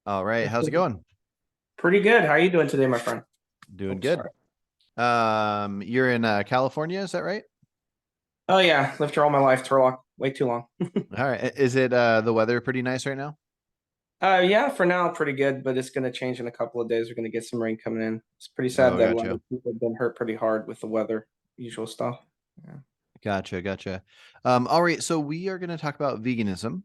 All right, how's it going? Pretty good. How are you doing today, my friend? Doing Oh, good. sorry. You're in California, is that right? Oh yeah, lived here all my life. Turlock, way too long. All right. Is it the weather pretty nice right now? Yeah, for now, pretty good, but it's gonna change in a couple of days. We're gonna get some rain coming in. It's pretty sad Oh, that a lot gotcha. of people have been hurt pretty hard with the weather, usual stuff. Yeah. Gotcha. All right, so we are going to talk about veganism.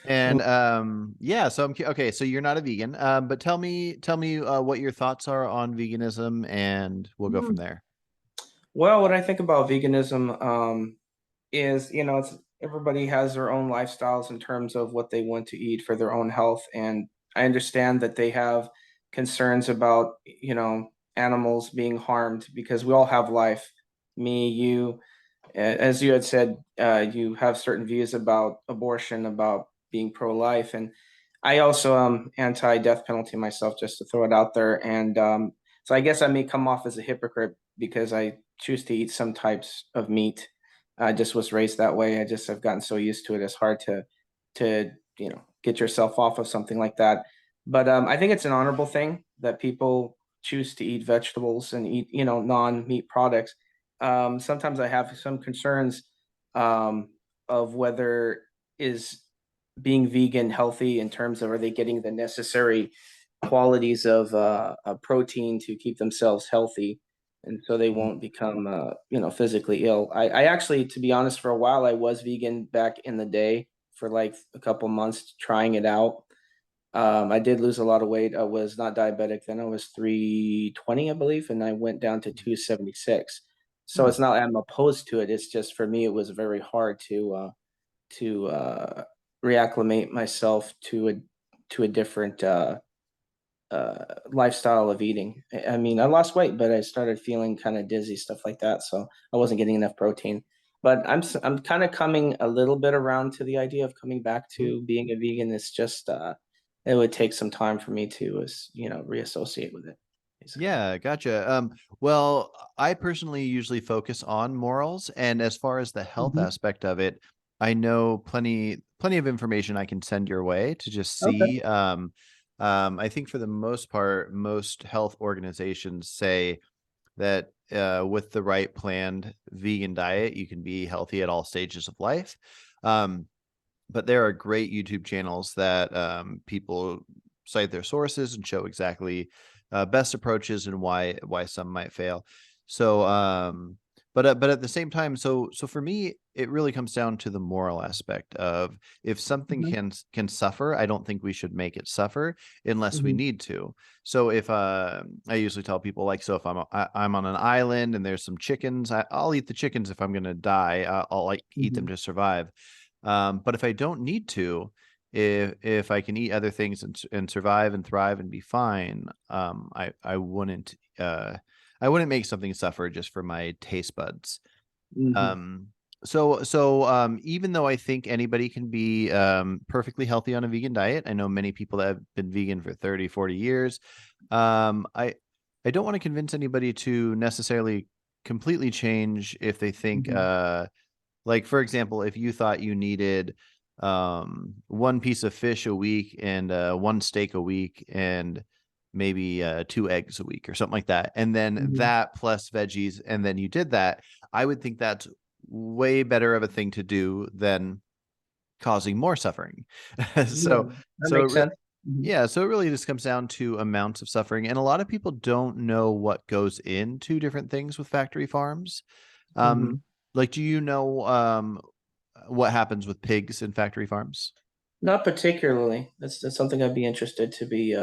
And Mm. yeah, so okay, so you're not a vegan. But tell me what your thoughts are on veganism and we'll go from there. Well, what I think about veganism, is, it's everybody has their own lifestyles in terms of what they want to eat for their own health. And I understand that they have concerns about, animals being harmed because we all have life. Me, you, as you had said, you have certain views about abortion, about being pro-life. And I also am anti-death penalty myself, just to throw it out there. And so I guess I may come off as a hypocrite because I choose to eat some types of meat. I just was raised that way. I just have gotten so used to it. It's hard to get yourself off of something like that. But I think it's an honorable thing that people choose to eat vegetables and eat non-meat products. Sometimes I have some concerns of whether is being vegan healthy in terms of, are they getting the necessary qualities of protein to keep themselves healthy, and so they Mhm. won't become physically ill. I actually, to be honest, for a while I was vegan back in the day for like a couple months trying it out. I did lose a lot of weight. I was not diabetic then. I was 320, I believe, and I went down to 276. So Hmm. it's not I'm opposed to it. It's just for me it was very hard to reacclimate myself to a different lifestyle of eating. I mean, I lost weight, but I started feeling kind of dizzy, stuff like that. So I wasn't getting enough protein. But I'm kind of coming a little bit around to the idea of coming back to being a vegan. It's just it would take some time for me to reassociate with it, basically. Yeah, gotcha. Well, I personally usually focus on morals, and as far as the health Hmm. aspect of it, I know plenty of information I can send your way to just Okay. see. I think for the most part, most health organizations say that with the right planned vegan diet, you can be healthy at all stages of life. Um, but there are great YouTube channels that people cite their sources and show exactly best approaches and why some might fail. So, but at the same time, so for me, it really comes down to the moral aspect of if something Hmm. can suffer, I don't think we should make it suffer unless we Hmm. need to. So if I usually tell people like, so if I'm on an island and there's some chickens, I'll eat the chickens if I'm gonna die. I'll like eat them Hmm. to survive. But if I don't need to, if I can eat other things and survive and thrive and be fine, I wouldn't make something suffer just for my taste buds. Hmm. Um, even though I think anybody can be perfectly healthy on a vegan diet, I know many people that have been vegan for 30, 40 years. Um, I I don't want to convince anybody to necessarily completely change if they think Hmm. like for example, if you thought you needed one piece of fish a week and one steak a week and maybe two eggs a week or something like that, and then Hmm. that plus veggies, and then you did that, I would think that's way better of a thing to do than causing more suffering. Yeah, so that so makes it re- sense. Hmm. yeah, so it really just comes down to amounts of suffering, and a lot of people don't know what goes into different things with factory farms. Um, Hmm. like, do you know what happens with pigs in factory farms? Not particularly. That's something I'd be interested to be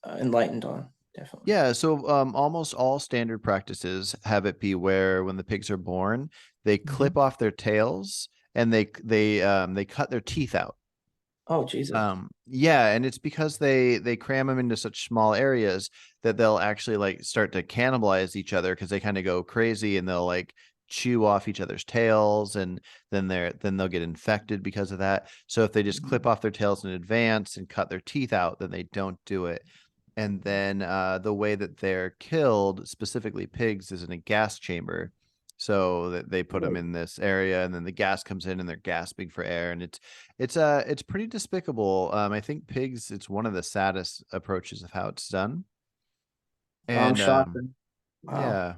enlightened on, definitely. Yeah, so almost all standard practices have it be where when the pigs are born, they Hmm. clip off their tails and they cut their teeth out. Oh, Jesus. Yeah, and it's because they cram them into such small areas that they'll actually like start to cannibalize each other because they kind of go crazy and they'll like chew off each other's tails and then they'll get infected because of that. So if they just clip off their tails in advance and cut their teeth out, then they don't do it. And then the way that they're killed, specifically pigs, is in a gas chamber. So that they put them Really? in this area, and then the gas comes in, and they're gasping for air, and it's pretty despicable. I think pigs, it's one of the saddest approaches of how it's done, I'm and shocked. Wow. yeah.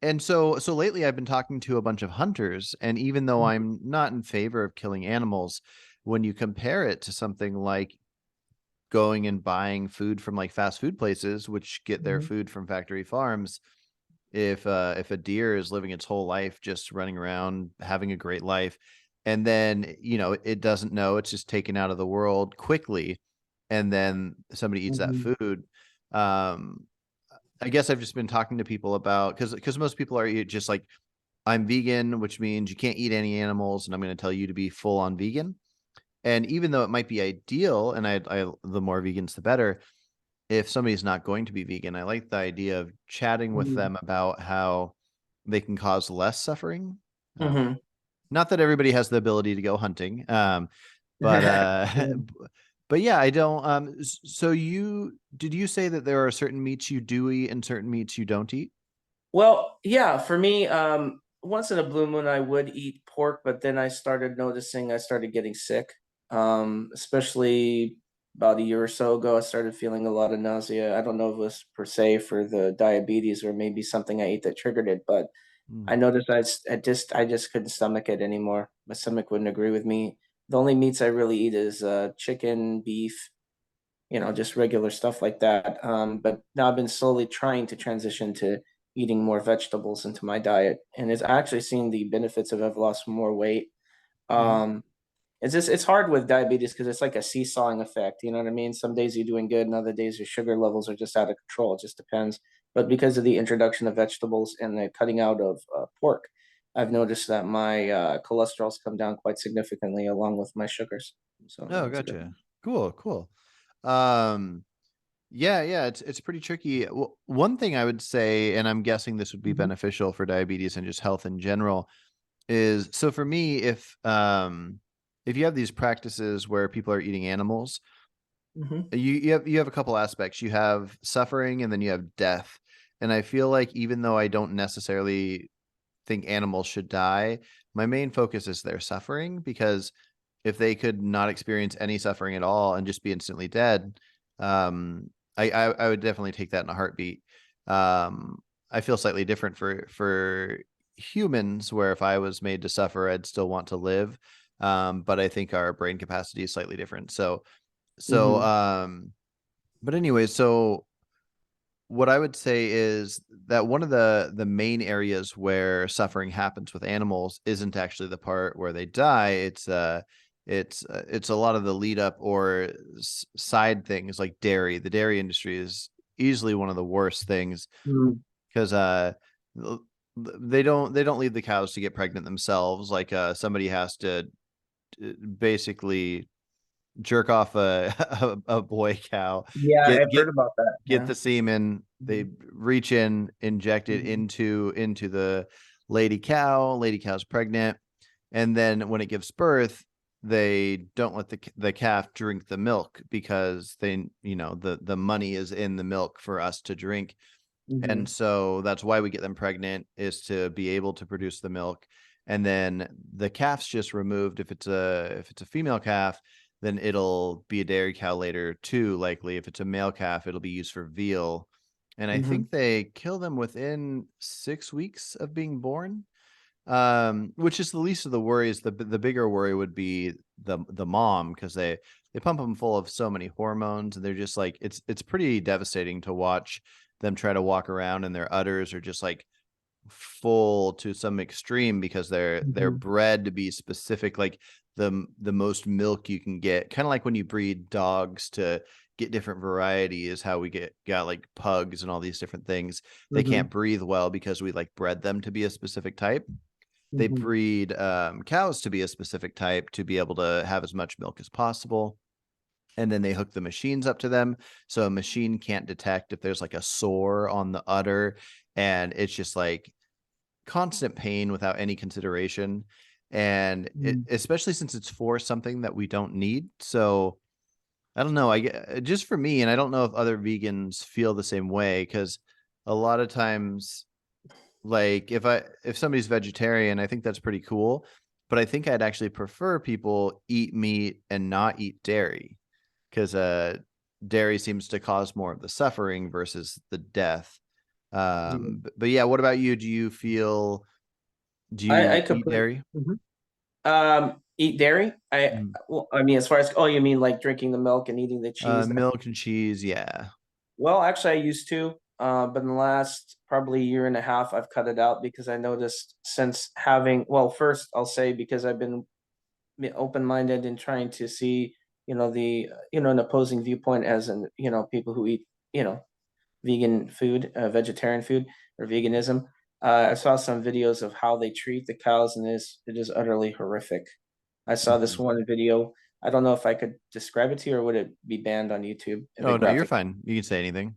And so lately I've been talking to a bunch of hunters, and even though Mhm, I'm not in favor of killing animals, when you compare it to something like going and buying food from like fast food places, which get their mhm, food from factory farms, if a deer is living its whole life just running around having a great life, and then it doesn't know, it's just taken out of the world quickly, and then somebody eats that mhm, food. um I guess I've just been talking to people about, because most people are just like, I'm vegan, which means you can't eat any animals, and I'm going to tell you to be full on vegan. And even though it might be ideal, and the more vegans, the better. If somebody's not going to be vegan, I like the idea of chatting with mhm, them about how they can cause less suffering. Um, mhm. Not that everybody has the ability to go hunting, but Yeah. but yeah, I don't. So did you say that there are certain meats you do eat and certain meats you don't eat? Well, yeah, for me, once in a blue moon, I would eat pork, but then I started noticing I started getting sick. Especially about a year or so ago, I started feeling a lot of nausea. I don't know if it was per se for the diabetes or maybe something I ate that triggered it, but I Mm. noticed I just couldn't stomach it anymore. My stomach wouldn't agree with me. The only meats I really eat is chicken, beef, just regular stuff like that. But now I've been slowly trying to transition to eating more vegetables into my diet, and it's actually seeing the benefits of I've lost more weight. Mhm. Um, it's hard with diabetes because it's like a seesawing effect. You know what I mean? Some days you're doing good, and other days your sugar levels are just out of control. It just depends. But because of the introduction of vegetables and the cutting out of pork, I've noticed that my cholesterol's come down quite significantly along with my sugars. So Oh, it's a good. gotcha. Cool, cool. Um, yeah, yeah, it's pretty tricky. One thing I would say, and I'm guessing this would be Mhm, beneficial for diabetes and just health in general, is so for me, if you have these practices where people are eating animals, mhm, you have a couple aspects. You have suffering, and then you have death. And I feel like even though I don't necessarily think animals should die, my main focus is their suffering, because if they could not experience any suffering at all and just be instantly dead, um, I would definitely take that in a heartbeat. Um, I feel slightly different for humans, where if I was made to suffer, I'd still want to live. But I think our brain capacity is slightly different. So, mhm, but anyway, so what I would say is that one of the main areas where suffering happens with animals isn't actually the part where they die. It's a lot of the lead up or side things like dairy. The dairy industry is easily one of the worst things, mhm. because they don't leave the cows to get pregnant themselves. Like somebody has to basically jerk off a boy cow, Yeah, get I've get heard about that. get Yeah. the semen, they Mhm, reach in, inject it mhm, into the lady cow's pregnant, and then when it gives birth, they don't let the calf drink the milk, because the money is in the milk for us to drink. And mhm, so that's why we get them pregnant, is to be able to produce the milk. And then the calf's just removed. If it's a female calf, then it'll be a dairy cow later too, likely. If it's a male calf, it'll be used for veal. And I mhm, think they kill them within 6 weeks of being born. Which is the least of the worries. The bigger worry would be the mom, because they pump them full of so many hormones, and they're just like, it's pretty devastating to watch them try to walk around, and their udders are just like full to some extreme, because they're mhm, bred to be specific, like the most milk you can get, kind of like when you breed dogs to get different varieties, how we got like pugs and all these different things. They mhm, can't breathe well because we like bred them to be a specific type. They mhm, breed cows to be a specific type to be able to have as much milk as possible. And then they hook the machines up to them. So a machine can't detect if there's like a sore on the udder. And it's just like constant pain without any consideration. And mhm. especially since it's for something that we don't need. So I don't know. Just for me, and I don't know if other vegans feel the same way, because a lot of times like if somebody's vegetarian, I think that's pretty cool. But I think I'd actually prefer people eat meat and not eat dairy, because dairy seems to cause more of the suffering versus the death. Mhm. But yeah, what about you? Do you I eat completely. dairy? Eat dairy. Mm. Well, I mean, as far as, oh, you mean like drinking the milk and eating the cheese? Milk and cheese, yeah. Well, actually, I used to, but in the last probably year and a half, I've cut it out because I noticed since having, well, first I'll say because I've been open-minded and trying to see, an opposing viewpoint as in, people who eat, you know, vegan food, vegetarian food or veganism. I saw some videos of how they treat the cows, and it is utterly horrific. I saw this Mhm. one video. I don't know if I could describe it to you, or would it be banned on YouTube if Oh it no, you're graphic? fine. You can say anything.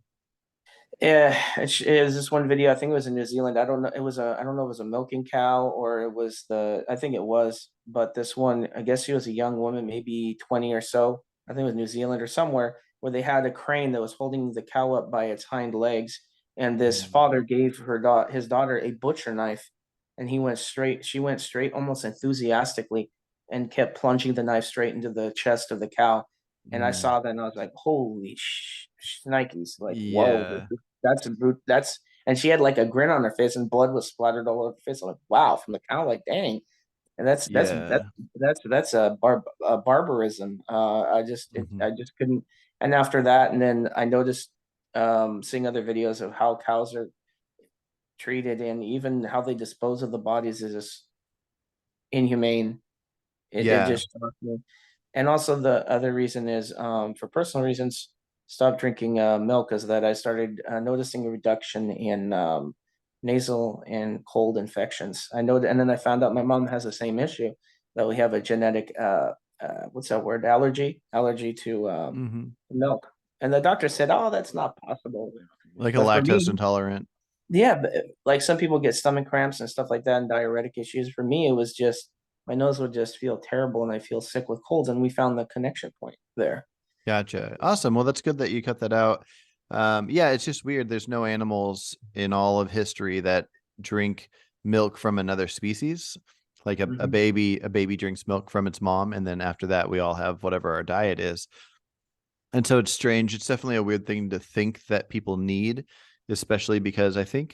Yeah, it was this one video. I think it was in New Zealand. I don't know. I don't know if it was a milking cow or it was I think it was, but this one, I guess she was a young woman, maybe 20 or so. I think it was New Zealand or somewhere where they had a crane that was holding the cow up by its hind legs. And this Mm. father gave his daughter a butcher knife, and she went straight almost enthusiastically and kept plunging the knife straight into the chest of the cow. And I Mm. saw that and I was like, holy shnikes, like, whoa, Yeah. that's a brute. And she had like a grin on her face and blood was splattered all over her face. I'm like, wow, from the cow, like, dang. And Yeah. that's a barbarism. Mhm. I just couldn't. And after that, and then I noticed seeing other videos of how cows are treated and even how they dispose of the bodies is just inhumane. It Yeah. just shocked me. And also the other reason is for personal reasons, stop drinking milk is that I started noticing a reduction in nasal and cold infections. I know, and then I found out my mom has the same issue, that we have a genetic what's that word, allergy to Hmm. milk. And the doctor said, "Oh, that's not possible." Like a But for lactose me, intolerant. yeah, but like some people get stomach cramps and stuff like that and diuretic issues. For me, it was just my nose would just feel terrible and I feel sick with colds. And we found the connection point there. Gotcha. Awesome. Well, that's good that you cut that out. Yeah, it's just weird. There's no animals in all of history that drink milk from another species. Like Hmm. a baby drinks milk from its mom, and then after that, we all have whatever our diet is. And so it's strange. It's definitely a weird thing to think that people need, especially because I think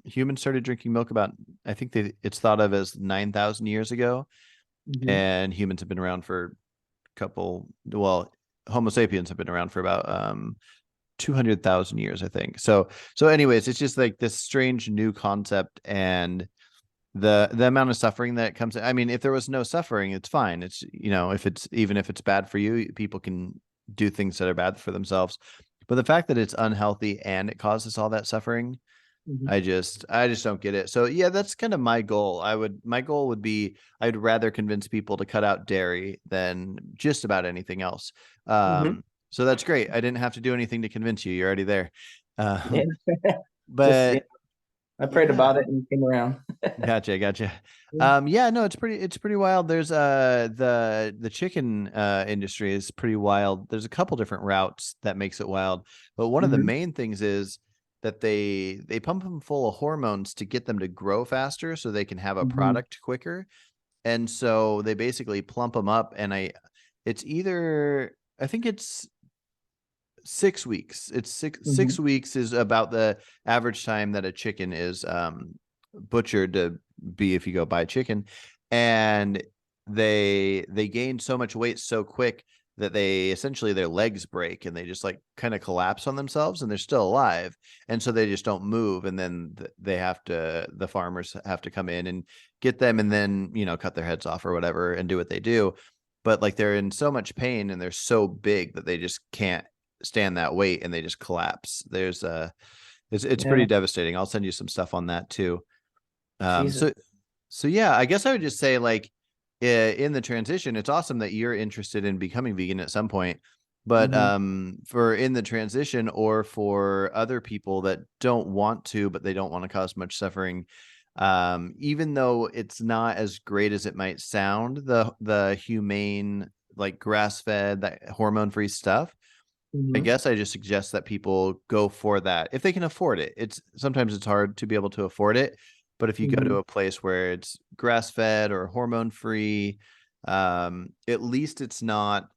humans started drinking milk about, I think it's thought of as 9,000 years ago, Hmm. and humans have been around for well, Homo sapiens have been around for about 200,000 years, I think. So anyways, it's just like this strange new concept, and the amount of suffering that comes. I mean, if there was no suffering, it's fine. It's, if it's, even if it's bad for you, people can do things that are bad for themselves. But the fact that it's unhealthy and it causes all that suffering, Hmm. I just don't get it. So yeah, that's kind of my goal. My goal would be, I'd rather convince people to cut out dairy than just about anything else. Hmm. So that's great. I didn't have to do anything to convince you. You're already there. Yeah. Just But I prayed yeah, about it and came around. gotcha. Yeah, no, it's pretty wild. There's the chicken industry is pretty wild. There's a couple different routes that makes it wild, but one of the Hmm. main things is that they pump them full of hormones to get them to grow faster so they can have a Hmm. product quicker. And so they basically plump them up, and it's either, I think it's 6 weeks. It's six Hmm. weeks is about the average time that a chicken is butchered to be, if you go buy chicken. And they gain so much weight so quick that they essentially, their legs break and they just like kind of collapse on themselves, and they're still alive, and so they just don't move. And then the farmers have to come in and get them, and then cut their heads off or whatever and do what they do. But like, they're in so much pain and they're so big that they just can't stand that weight, and they just collapse. It's Yeah, pretty devastating. I'll send you some stuff on that too. Um, Jesus. so so yeah, I guess I would just say, like, in the transition, it's awesome that you're interested in becoming vegan at some point. But Hmm. for in the transition, or for other people that don't want to, but they don't want to cause much suffering, even though it's not as great as it might sound, the humane, like grass fed, that hormone free stuff, I Mhm. guess I just suggest that people go for that if they can afford it. It's sometimes it's hard to be able to afford it, but if you go to Mhm. a place where it's grass fed or hormone free, at least it's not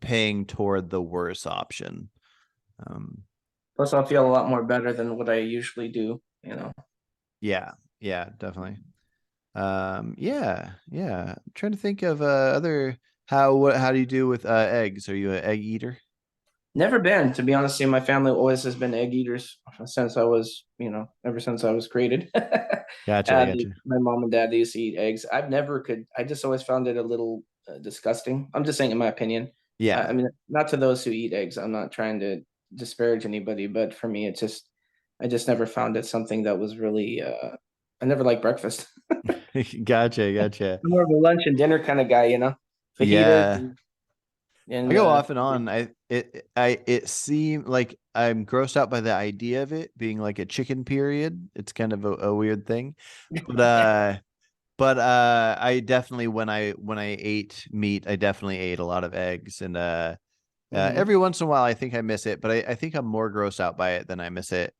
paying toward the worse option. Um, Plus, I'll feel a lot more better than what I usually do, you know. yeah, yeah, definitely. Yeah. I'm trying to think of other how do you do with eggs? Are you an egg eater? Never been, to be honest. My family always has been egg eaters since I was, ever since I was created. Gotcha, gotcha. My mom and dad, they used to eat eggs. I've never could. I just always found it a little disgusting. I'm just saying, in my opinion. I Yeah. mean, not to those who eat eggs. I'm not trying to disparage anybody, but for me, I just never found it something that was really. I never liked breakfast. Gotcha, gotcha. I'm more of a lunch and dinner kind of guy, fajitas Yeah. I and go off and on. It seemed like I'm grossed out by the idea of it being like a chicken period. It's kind of a weird thing. But I definitely when I ate meat, I definitely ate a lot of eggs and Mhm. every once in a while I think I miss it, but I think I'm more grossed out by it than I miss it.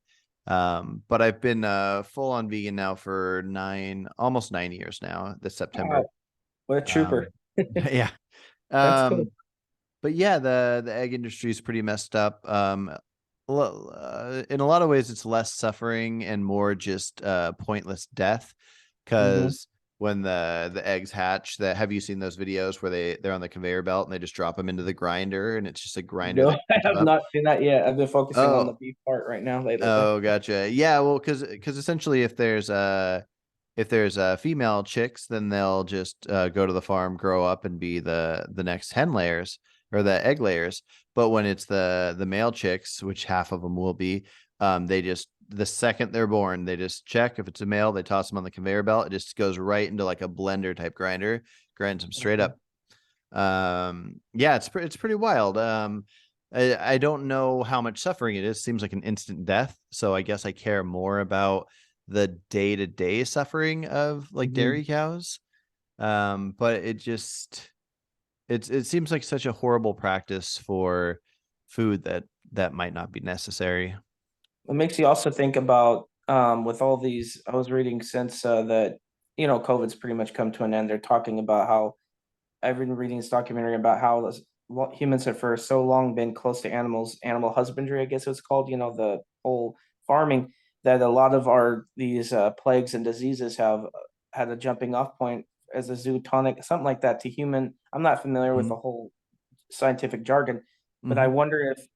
But I've been full on vegan now for almost 9 years now this September. Wow, what a trooper! Um yeah. That's cool. Um but yeah, the egg industry is pretty messed up. In a lot of ways, it's less suffering and more just pointless death. Mhm. Because when the eggs hatch, that have you seen those videos where they're on the conveyor belt and they just drop them into the grinder and it's just a grinder No, that I chews them have up? not seen that yet. I've been focusing on the Oh, beef part right now lately. oh, gotcha. Yeah, well, because essentially, if there's female chicks, then they'll just go to the farm, grow up, and be the next hen layers or the egg layers. But when it's the male chicks, which half of them will be, they just the second they're born, they just check if it's a male, they toss them on the conveyor belt. It just goes right into like a blender type grinder, grinds them straight Okay. up. Yeah, it's pretty wild. I don't know how much suffering it is. Seems like an instant death, so I guess I care more about the day-to-day suffering of like Mhm. dairy cows. But it seems like such a horrible practice for food that might not be necessary. It makes you also think about with all these. I was reading since that COVID's pretty much come to an end. They're talking about how I've been reading this documentary about how humans have for so long been close to animals, animal husbandry, I guess it's called. The whole farming, that a lot of our these plagues and diseases have had a jumping off point as a zootonic, something like that, to human. I'm not familiar with Mhm. the whole scientific jargon, but I Mhm. wonder if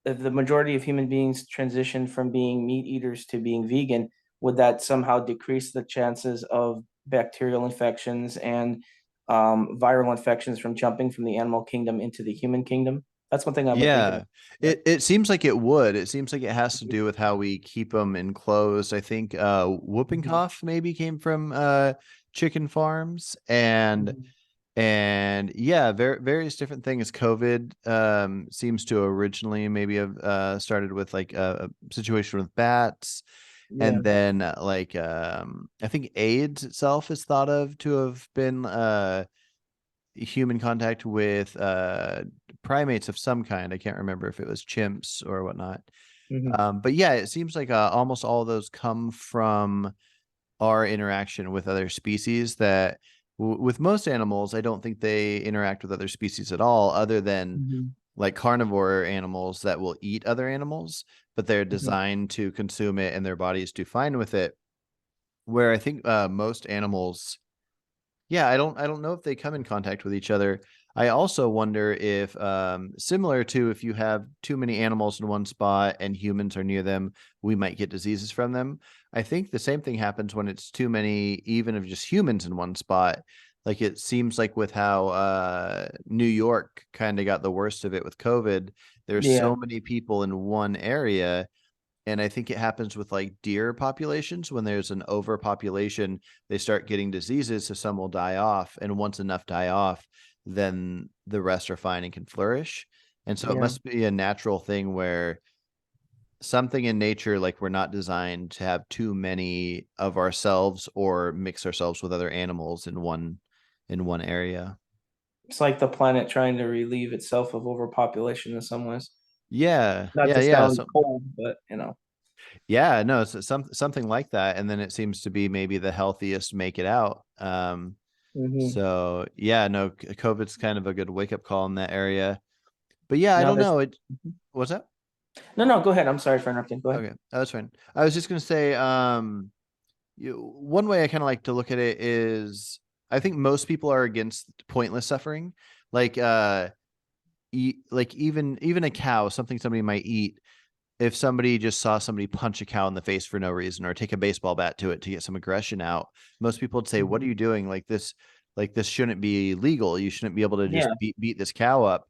the majority of human beings transition from being meat eaters to being vegan, would that somehow decrease the chances of bacterial infections and viral infections from jumping from the animal kingdom into the human kingdom? That's one thing I've been thinking Yeah. of. Yeah. It seems like it would. It seems like it has to do with how we keep them enclosed. I think whooping Mhm, cough maybe came from chicken farms mhm, and yeah, various different things. COVID seems to originally maybe have started with like a situation with bats yeah. and then I think AIDS itself is thought of to have been human contact with primates of some kind. I can't remember if it was chimps or whatnot. Mhm, But yeah, it seems like almost all of those come from our interaction with other species that with most animals, I don't think they interact with other species at all, other than mhm, like carnivore animals that will eat other animals, but they're mhm. designed to consume it and their bodies do fine with it. Where I think most animals, yeah, I don't know if they come in contact with each other. I also wonder if similar to if you have too many animals in one spot and humans are near them, we might get diseases from them. I think the same thing happens when it's too many even of just humans in one spot. Like it seems like with how New York kind of got the worst of it with COVID, there's Yeah, so many people in one area and I think it happens with like deer populations when there's an overpopulation, they start getting diseases, so some will die off. And once enough die off, then the rest are fine and can flourish. And so it yeah. must be a natural thing where something in nature, like we're not designed to have too many of ourselves or mix ourselves with other animals in one area. It's like the planet trying to relieve itself of overpopulation in some ways. Yeah, Not yeah, to yeah. sound So cold, but you know. yeah, no, it's something like that, and then it seems to be maybe the healthiest make it out. Hmm. So yeah, no, COVID's kind of a good wake up call in that area. But yeah, I Now don't this. know. It Mhm. what's that? No, no, go ahead. I'm sorry for interrupting. Go ahead. Okay, that's fine. I was just gonna say, one way I kind of like to look at it is I think most people are against pointless suffering. Like like even a cow, something somebody might eat. If somebody just saw somebody punch a cow in the face for no reason or take a baseball bat to it to get some aggression out, most people would say, "What are Mhm. you doing? Like this shouldn't be legal. You shouldn't be able to just Yeah. beat this cow up."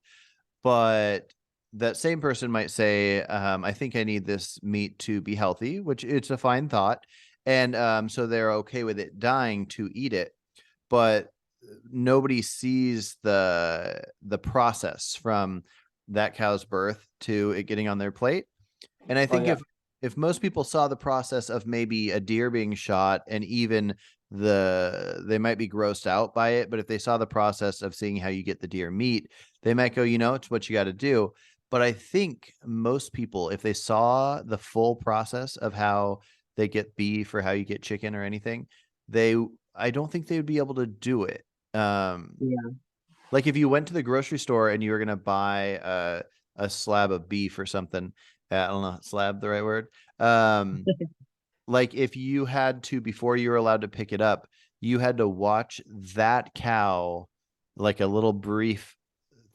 But that same person might say, I think I need this meat to be healthy, which it's a fine thought. And so they're okay with it dying to eat it. But nobody sees the process from that cow's birth to it getting on their plate. And I Oh think yeah. if most people saw the process of maybe a deer being shot and even they might be grossed out by it, but if they saw the process of seeing how you get the deer meat, they might go, it's what you got to do. But I think most people, if they saw the full process of how they get beef or how you get chicken or anything, they I don't think they would be able to do it. Um, Yeah. like if you went to the grocery store and you were gonna buy a slab of beef or something, I don't know, slab the right word. Um, like if you had to before you were allowed to pick it up, you had to watch that cow, like a little brief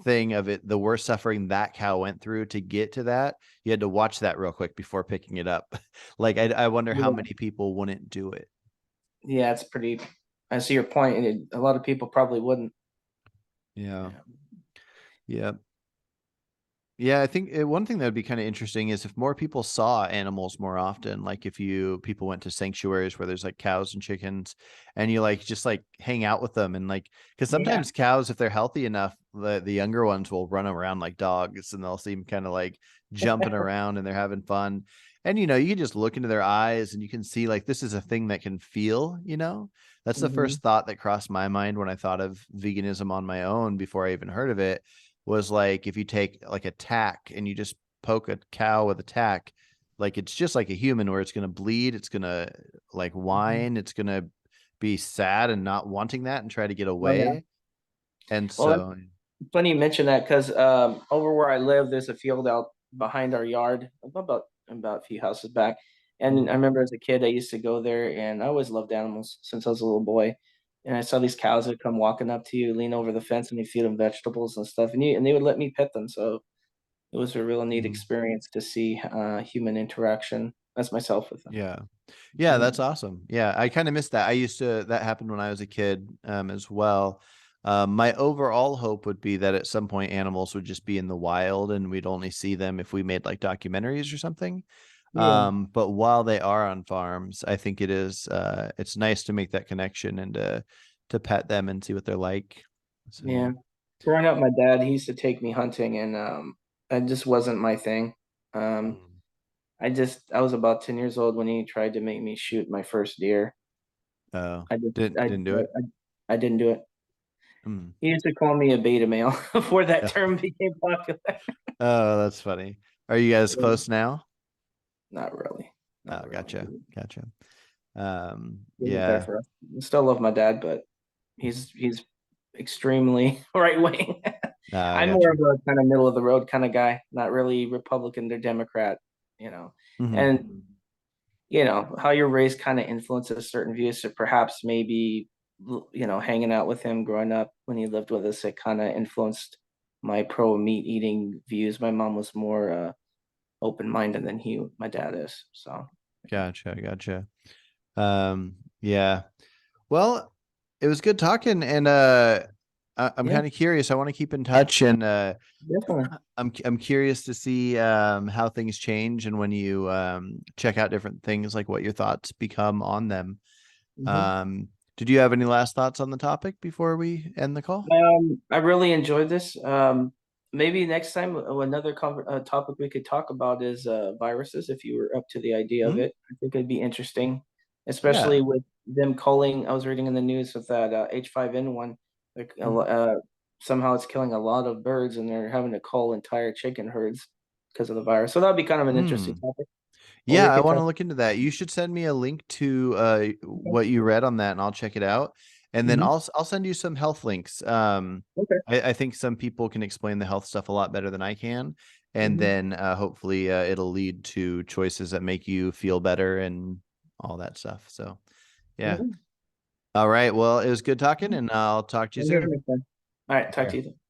thing of it, the worst suffering that cow went through to get to that. You had to watch that real quick before picking it up. Like I wonder how Yeah. many people wouldn't do it. Yeah. It's pretty. I see your point, and a lot of people probably wouldn't. Yeah. Yeah. Yeah. Yeah, I think one thing that would be kind of interesting is if more people saw animals more often, like if people went to sanctuaries where there's like cows and chickens and you like just like hang out with them and like because Yeah. sometimes cows, if they're healthy enough, the younger ones will run around like dogs and they'll seem kind of like jumping around and they're having fun. And you can just look into their eyes and you can see like this is a thing that can feel. That's the Hmm. first thought that crossed my mind when I thought of veganism on my own before I even heard of it was like if you take like a tack and you just poke a cow with a tack, like it's just like a human where it's going to bleed, it's going to like Hmm. whine, it's going to be sad and not wanting that and try to get Oh yeah. away. And Well, that's so, funny you mention that because over where I live, there's a field out behind our yard, about a few houses back. And I mhm, remember as a kid, I used to go there, and I always loved animals since I was a little boy. And I saw these cows that come walking up to you, lean over the fence, and you feed them vegetables and stuff, and they would let me pet them. So it was a real neat mhm. experience to see human interaction as myself with them. Yeah. Yeah, Mhm. that's awesome. Yeah, I kind of missed that. That happened when I was a kid as well. My overall hope would be that at some point animals would just be in the wild and we'd only see them if we made like documentaries or something. Yeah, But while they are on farms, I think it's nice to make that connection and to pet them and see what they're like. So, yeah. Growing up, my dad he used to take me hunting, and that just wasn't my thing. Um, mm. I was about 10 years old when he tried to make me shoot my first deer. Oh, I just didn't I didn't do it. I didn't do it. Mm. He used to call me a beta male before that Yeah. term became popular. Oh, that's funny. Are you guys Yeah, close now? not really. Oh, Not really. gotcha. Gotcha. He wasn't there Yeah. for us. I still love my dad, but he's extremely right wing. I I'm more of gotcha. a kind of middle of the road kind of guy, not really Republican or Democrat, you know. Mhm. And how you're raised kind of influences certain views. So perhaps maybe hanging out with him growing up when he lived with us, it kind of influenced my pro meat eating views. My mom was more open minded than my dad is. So Gotcha, gotcha. Yeah. Well, it was good talking, and I'm yeah, kind of curious. I want to keep in touch, and definitely. I'm curious to see how things change, and when you check out different things, like what your thoughts become on them. Hmm. Um, did you have any last thoughts on the topic before we end the call? I really enjoyed this. Maybe next time another topic we could talk about is viruses. If you were up to the idea of Mhm. it, I think it'd be interesting, especially Yeah. with them calling. I was reading in the news with that H5N1. Like Mhm. somehow it's killing a lot of birds, and they're having to cull entire chicken herds. because of the virus. So that'd be kind of an interesting Mm. topic. Or we Yeah, I could want to talk. look into that. You should send me a link to Okay. what you read on that, and I'll check it out. And then Mhm. I'll send you some health links. Okay. I think some people can explain the health stuff a lot better than I can, and Mhm. then hopefully it'll lead to choices that make you feel better and all that stuff. So yeah. Mhm. All right. Well, it was good talking, Mhm. and I'll talk to you Sounds good, soon. my friend. All right. Take Talk to care. you then.